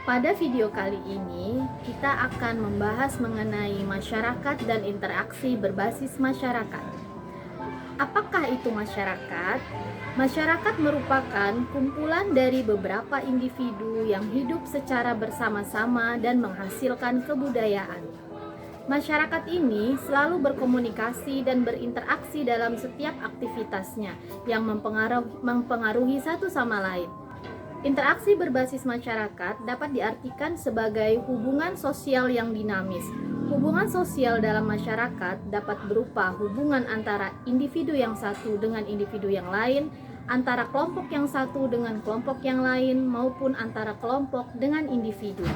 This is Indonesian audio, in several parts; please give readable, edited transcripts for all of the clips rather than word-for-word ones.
Pada video kali ini, kita akan membahas mengenai masyarakat dan interaksi berbasis masyarakat. Apakah itu masyarakat? Masyarakat merupakan kumpulan dari beberapa individu yang hidup secara bersama-sama dan menghasilkan kebudayaan. Masyarakat ini selalu berkomunikasi dan berinteraksi dalam setiap aktivitasnya yang mempengaruhi satu sama lain. Interaksi berbasis masyarakat dapat diartikan sebagai hubungan sosial yang dinamis. Hubungan sosial dalam masyarakat dapat berupa hubungan antara individu yang satu dengan individu yang lain, antara kelompok yang satu dengan kelompok yang lain, maupun antara kelompok dengan individu.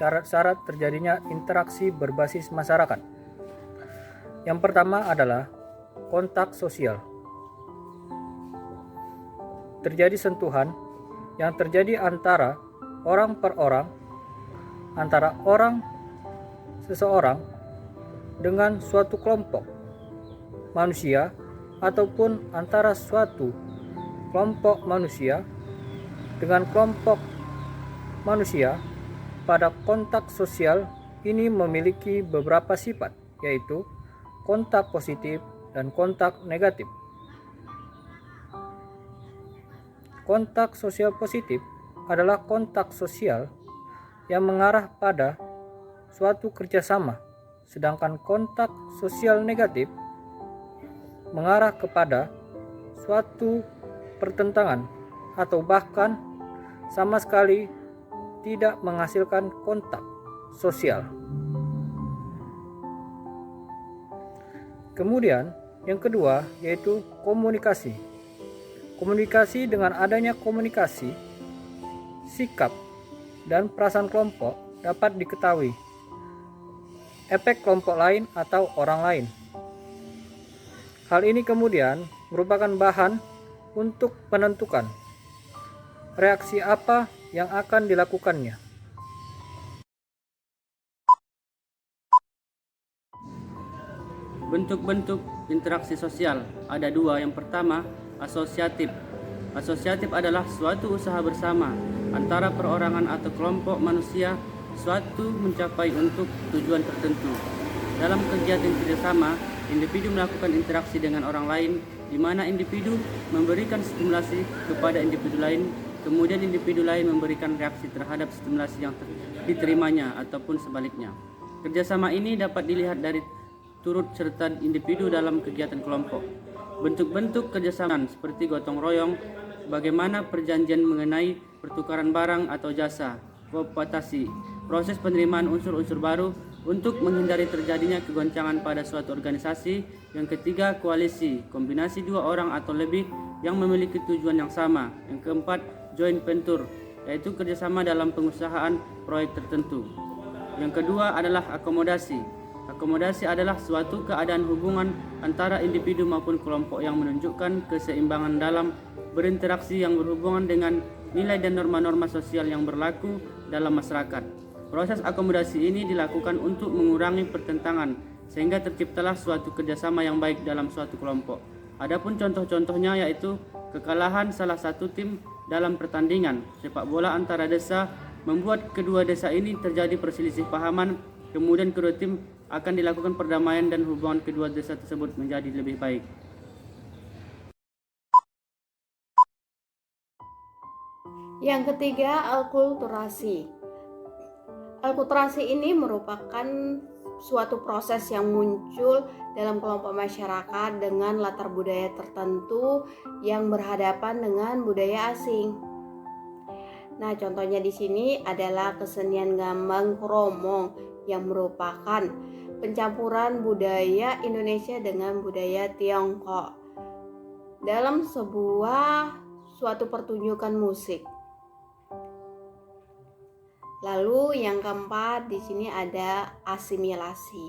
Syarat-syarat terjadinya interaksi berbasis masyarakat. Yang pertama adalah kontak sosial. Terjadi sentuhan yang terjadi antara orang per orang, antara seseorang dengan suatu kelompok manusia, ataupun antara suatu kelompok manusia dengan kelompok manusia. Pada kontak sosial ini memiliki beberapa sifat, yaitu kontak positif dan kontak negatif. Kontak sosial positif adalah kontak sosial yang mengarah pada suatu kerjasama, sedangkan kontak sosial negatif mengarah kepada suatu pertentangan atau bahkan sama sekali tidak menghasilkan kontak sosial. Kemudian yang kedua yaitu komunikasi. Komunikasi, dengan adanya komunikasi, sikap dan perasaan kelompok dapat diketahui efek kelompok lain atau orang lain. Hal ini kemudian merupakan bahan untuk menentukan reaksi apa yang akan dilakukannya. Bentuk-bentuk interaksi sosial ada dua. Yang pertama, asosiatif. Asosiatif adalah suatu usaha bersama antara perorangan atau kelompok manusia suatu mencapai untuk tujuan tertentu. Dalam kegiatan kerjasama, individu melakukan interaksi dengan orang lain, di mana individu memberikan stimulasi kepada individu lain, kemudian individu lain memberikan reaksi terhadap stimulasi yang diterimanya ataupun sebaliknya. Kerjasama ini dapat dilihat dari turut serta individu dalam kegiatan kelompok. Bentuk-bentuk kerjasama seperti gotong royong, bagaimana perjanjian mengenai pertukaran barang atau jasa, kooptasi, proses penerimaan unsur-unsur baru untuk menghindari terjadinya kegoncangan pada suatu organisasi. Yang ketiga, koalisi, kombinasi dua orang atau lebih yang memiliki tujuan yang sama. Yang keempat, joint venture, yaitu kerjasama dalam pengusahaan proyek tertentu. Yang kedua adalah akomodasi. Akomodasi adalah suatu keadaan hubungan antara individu maupun kelompok yang menunjukkan keseimbangan dalam berinteraksi yang berhubungan dengan nilai dan norma-norma sosial yang berlaku dalam masyarakat. Proses akomodasi ini dilakukan untuk mengurangi pertentangan sehingga terciptalah suatu kerjasama yang baik dalam suatu kelompok. Adapun contoh-contohnya yaitu kekalahan salah satu tim dalam pertandingan sepak bola antara desa membuat kedua desa ini terjadi perselisih pahaman, kemudian kedua tim akan dilakukan perdamaian dan hubungan kedua desa tersebut menjadi lebih baik. Yang ketiga, alkulturasi. Alkulturasi ini merupakan suatu proses yang muncul dalam kelompok masyarakat dengan latar budaya tertentu yang berhadapan dengan budaya asing. Nah, contohnya di sini adalah kesenian gambang kromong yang merupakan pencampuran budaya Indonesia dengan budaya Tiongkok dalam suatu pertunjukan musik. Lalu yang keempat di sini ada asimilasi.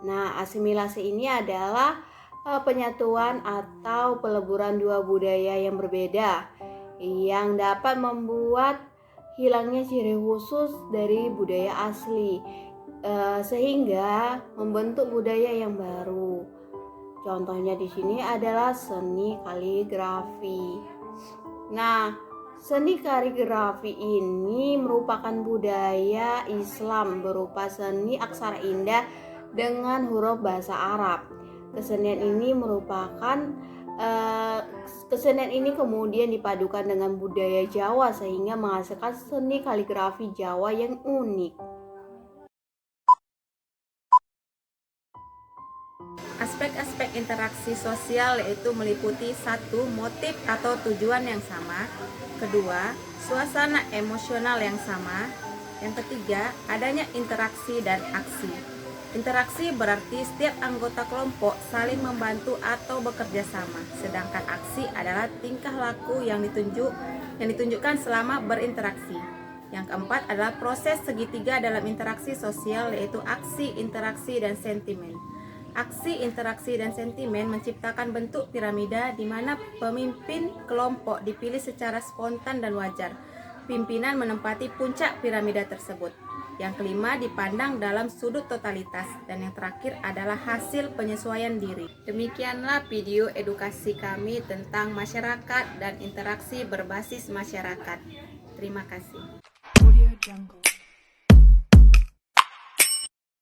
Nah, asimilasi ini adalah penyatuan atau peleburan dua budaya yang berbeda yang dapat membuat hilangnya ciri khusus dari budaya asli sehingga membentuk budaya yang baru. Contohnya di sini adalah seni kaligrafi. Nah, seni kaligrafi ini merupakan budaya Islam berupa seni aksara indah dengan huruf bahasa Arab. Kesenian ini kemudian dipadukan dengan budaya Jawa sehingga menghasilkan seni kaligrafi Jawa yang unik. Aspek-aspek interaksi sosial yaitu meliputi 1. Motif atau tujuan yang sama. 2. Suasana emosional yang sama. Yang ketiga, adanya interaksi dan aksi. Interaksi berarti setiap anggota kelompok saling membantu atau bekerja sama. Sedangkan aksi adalah tingkah laku yang ditunjukkan selama berinteraksi. Yang keempat adalah proses segitiga dalam interaksi sosial yaitu aksi, interaksi, dan sentimen. Aksi, interaksi, dan sentimen menciptakan bentuk piramida di mana pemimpin kelompok dipilih secara spontan dan wajar. Pimpinan menempati puncak piramida tersebut. Yang kelima dipandang dalam sudut totalitas. Dan yang terakhir adalah hasil penyesuaian diri. Demikianlah video edukasi kami tentang masyarakat dan interaksi berbasis masyarakat. Terima kasih. Audio Jungle.